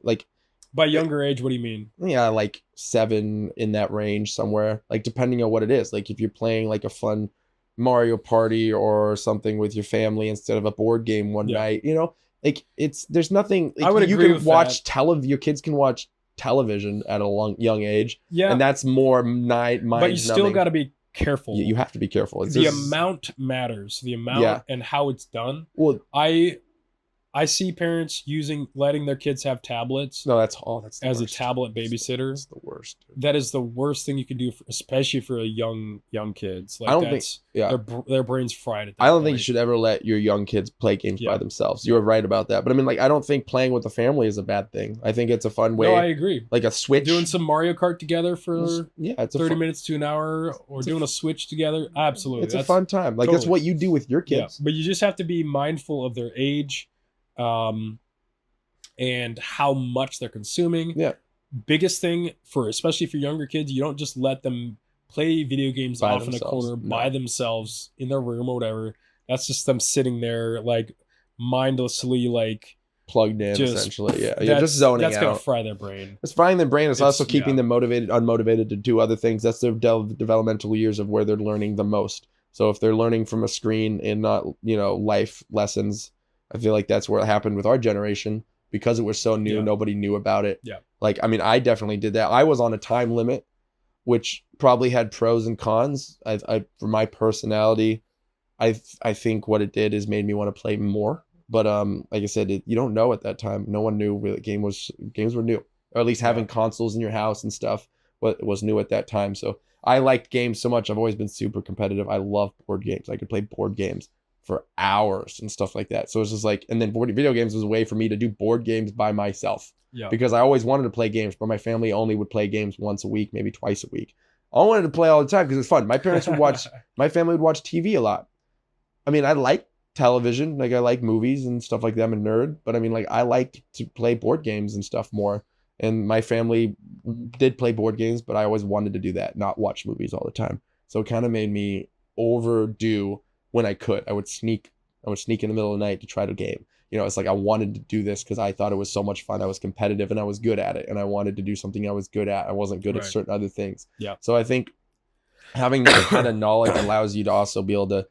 By younger age, what do you mean? yeah, like 7 in that range somewhere. Like depending on what it is. Like if you're playing like a fun Mario Party or something with your family instead of a board game one Yeah. night, like there's nothing. Like, I would you agree can with watch that. your kids can watch television at a young age, Yeah, and that's more mind. but you still got to be careful. You have to be careful. It's The just- amount matters. The amount Yeah. and how it's done. Well, I I see parents letting their kids have tablets No, that's the as a worst. tablet babysitter. That's the worst. That is the worst thing you can do, especially for a young kids. I Like don't think. that's Yeah. their brains fried at that I don't think you point. should ever let your young kids play games by Yeah. themselves. You're right about that. But I mean, like, I don't think playing with the family is a bad thing. I think it's a fun way. No, I agree. Like a Switch. Doing some Mario Kart together for Yeah, it's a 30 fun, minutes to an hour, or doing a Switch together. Absolutely. it's a fun time. Like that's totally. what you do with your Yeah, kids. but you just have to be mindful of their age, and how much they're consuming. Yeah. Biggest thing especially for younger kids, you don't just let them play video games By off in a themselves. corner No. by themselves in their room or whatever. That's just them sitting there like mindlessly, like Plugged in, just essentially. Yeah, you're just that's zoning that's gonna out. fry their brain. It's frying their brain. It's also It's- keeping yeah. them motivated, unmotivated to do other things. That's their developmental years of where they're learning the most. So if they're learning from a screen and not, life lessons, I feel like that's what happened with our generation because it was so new. Yeah. Nobody knew about it. Yeah. Like, I mean, I definitely did that. I was on a time limit, which probably had pros and cons. I for my personality, I think what it did is made me want to play more. But like I said, you don't know at that time. No one knew really games were new, or at least having consoles in your house and stuff was new at that time. So I liked games so much. I've always been super competitive. I love board games. I could play board games for hours and stuff like that. So it's just like, and then video games was a way for me to do board games by myself Yeah. because I always wanted to play games, but my family only would play games once a week, maybe twice a week. I wanted to play all the time because it's fun. My parents would watch. My family would watch TV a lot. I mean, I like television, like I like movies and stuff like that. I'm a nerd, but I mean, like I liked to play board games and stuff more. And my family did play board games, but I always wanted to do that, not watch movies all the time. So it kind of made me overdo when I could. I would sneak in the middle of the night to try to game. It's like I wanted to do this because I thought it was so much fun. I was competitive and I was good at it, and I wanted to do something I was good at. I wasn't good at Right. certain other things. Yeah. So I think having that kind of knowledge allows you to also be able to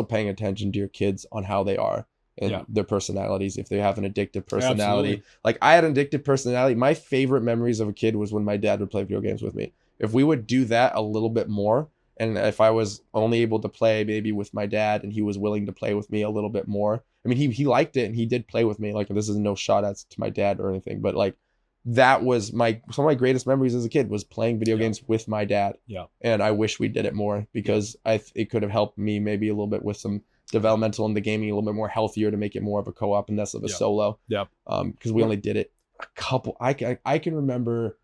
paying attention to your kids on how they are and Yeah. their personalities. If they have an addictive personality, Absolutely. like I had an addictive personality. My favorite memories of a kid was when my dad would play video games with me. If we would do that a little bit more, and if I was only able to play maybe with my dad and he was willing to play with me a little bit more. I mean, he liked it and he did play with me. Like, this is no shot at to my dad or anything, but like that was some of my greatest memories as a kid was playing video games with my dad. Yeah. And I wish we did it more because it could have helped me maybe a little bit with some developmental in the gaming, a little bit more healthier to make it more of a co-op and less of a solo. Yep. Because we only did it a couple. I can remember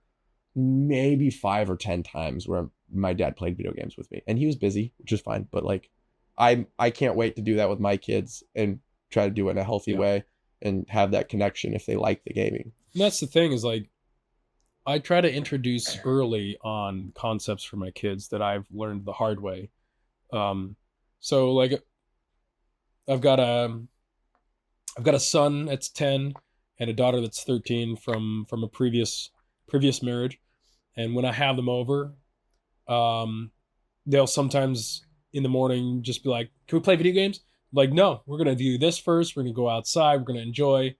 maybe 5 or 10 times where my dad played video games with me, and he was busy, which is fine. But like, I can't wait to do that with my kids and try to do it in a healthy way and have that connection if they like the gaming. And that's the thing is like, I try to introduce early on concepts for my kids that I've learned the hard way. So like, I've got a son that's 10 and a daughter that's 13 from a previous marriage, and when I have them over, they'll sometimes in the morning just be like, "Can we play video games?" I'm like, no, we're gonna do this first. We're gonna go outside. We're gonna enjoy.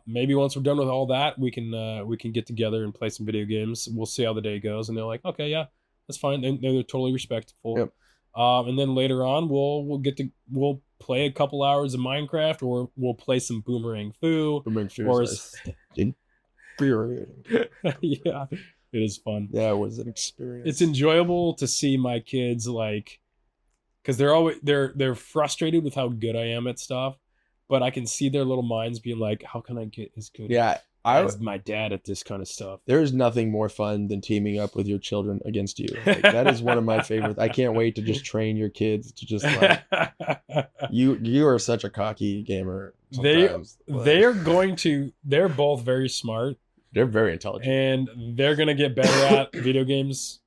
Maybe once we're done with all that, we can get together and play some video games. We'll see how the day goes, and they're like, okay, yeah, that's fine. They're totally respectful. Yep. And then later on, we'll play a couple hours of Minecraft, or we'll play some Boomerang Fu. Or infuriating. Yeah, it is fun. Yeah, it was an experience. It's enjoyable to see my kids like, because they're frustrated with how good I am at stuff, but I can see their little minds being like, how can I get as good as my dad at this kind of stuff? There's nothing more fun than teaming up with your children against you. Like, that is one of my favorites. I can't wait to just train your kids to just like you are such a cocky gamer. Sometimes. They're both very smart. They're very intelligent. And they're going to get better at video games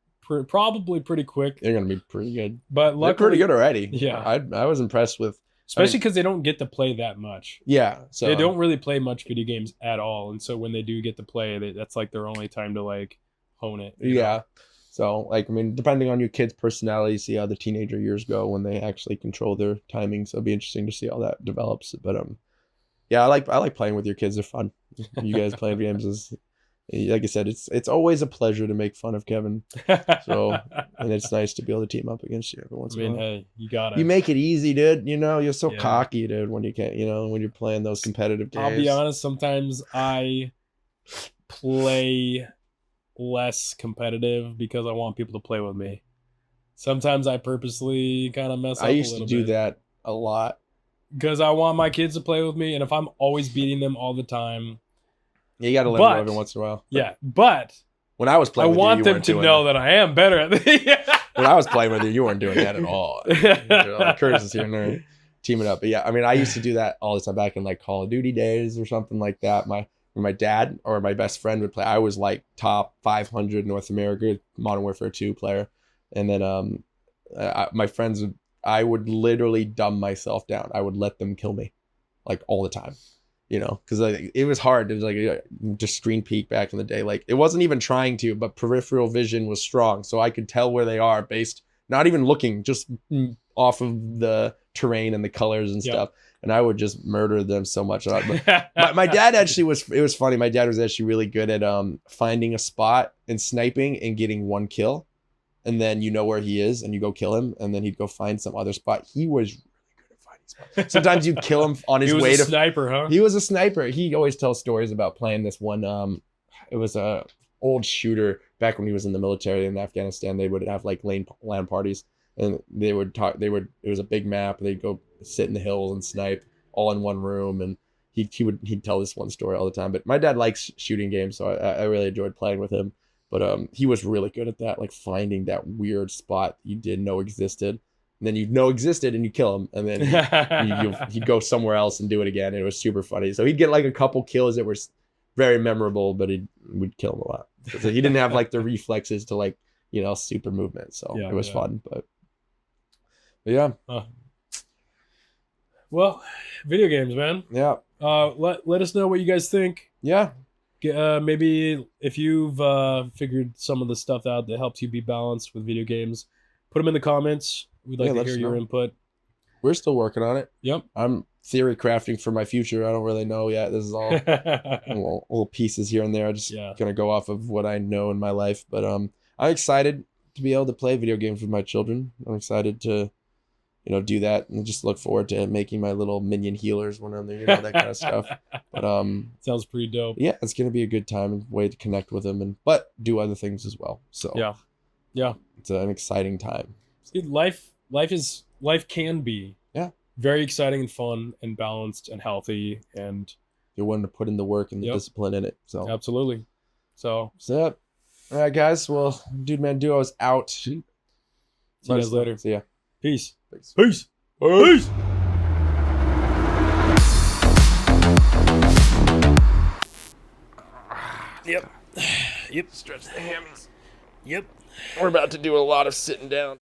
probably pretty quick. They're going to be pretty good. But luckily, they're pretty good already. Yeah. I was impressed with. Especially because they don't get to play that much. Yeah. So they don't really play much video games at all. And so when they do get to play, that's like their only time to like hone it. Yeah. So like, I mean, depending on your kid's personality, see how the teenager years go when they actually control their timing. So it'll be interesting to see how that develops. But yeah, I like playing with your kids. They're fun. You guys playing games is like I said, it's always a pleasure to make fun of Kevin. So, and it's nice to be able to team up against you every once I in a mean, while. hey, you got You it. make it easy, dude. You know, you're so Yeah. cocky, dude, when you can't, when you're playing those competitive games. I'll be honest, sometimes I play less competitive because I want people to play with me. Sometimes I purposely kind of mess up I used a to little do bit that a lot. because I want my kids to play with me, and if I'm always beating them all the time, You got to let them go But- every once in a while. yeah. But When I was I playing with you, want you them weren't to doing know that. that I am better at the. When I was playing with you, you weren't doing that at all. Curtis is here and there teaming up. But yeah, I mean, I used to do that all the time back in like Call of Duty days or something like that. When my dad or my best friend would play, I was like top 500 North America Modern Warfare 2 player. And then my friends would, I would literally dumb myself down. I would let them kill me like all the time, because like, it was hard. It was like just screen peek back in the day. Like it wasn't even trying to, but peripheral vision was strong. So I could tell where they are based, not even looking, just off of the terrain and the colors and Yep. stuff. And I would just murder them so much. My dad actually it was funny. My dad was actually really good at finding a spot and sniping and getting one kill. And then you know where he is and you go kill him. And then he'd go find some other spot. He was really good at finding spots. Sometimes you'd kill him on his He was way a to sniper, huh? He was a sniper. He always tells stories about playing this one. It was a old shooter back when he was in the military in Afghanistan. They would have like LAN parties, and they would talk. It was a big map. They'd go sit in the hills and snipe all in one room. And he'd tell this one story all the time. But my dad likes shooting games, so I really enjoyed playing with him. But he was really good at that, like finding that weird spot you didn't know existed, and then you know existed, and you kill him, and then he'd go somewhere else and do it again. It was super funny. So he'd get like a couple kills that were very memorable, but we'd kill him a lot. So he didn't have like the reflexes to like, super movement. So Yeah, it was yeah. fun, but yeah, Well, video games, man. yeah, Let us know what you guys think. yeah. Maybe if you've figured some of the stuff out that helps you be balanced with video games, put them in the comments. We'd like Yeah, to let hear us your know. input. We're still working on it. Yep. I'm theory crafting for my future. I don't really know yet. This is all little pieces here and there. I'm just Yeah. gonna go off of what I know in my life. But I'm excited to be able to play video games with my children. I'm excited to, do that, and just look forward to making my little minion healers when I'm there, that kind of stuff. But Sounds pretty dope. yeah, it's gonna be a good time and way to connect with them, but do other things as well. So Yeah. it's an exciting time. Dude, life can be very exciting and fun and balanced and healthy and You're willing to put in the work and the Yep. discipline in it. So absolutely. So all right, guys. Well, Dude Man Duo's out. See see you guys later. See ya. Peace. Thanks. Peace. Peace. Yep. Stretch the hammies. Yep. We're about to do a lot of sitting down.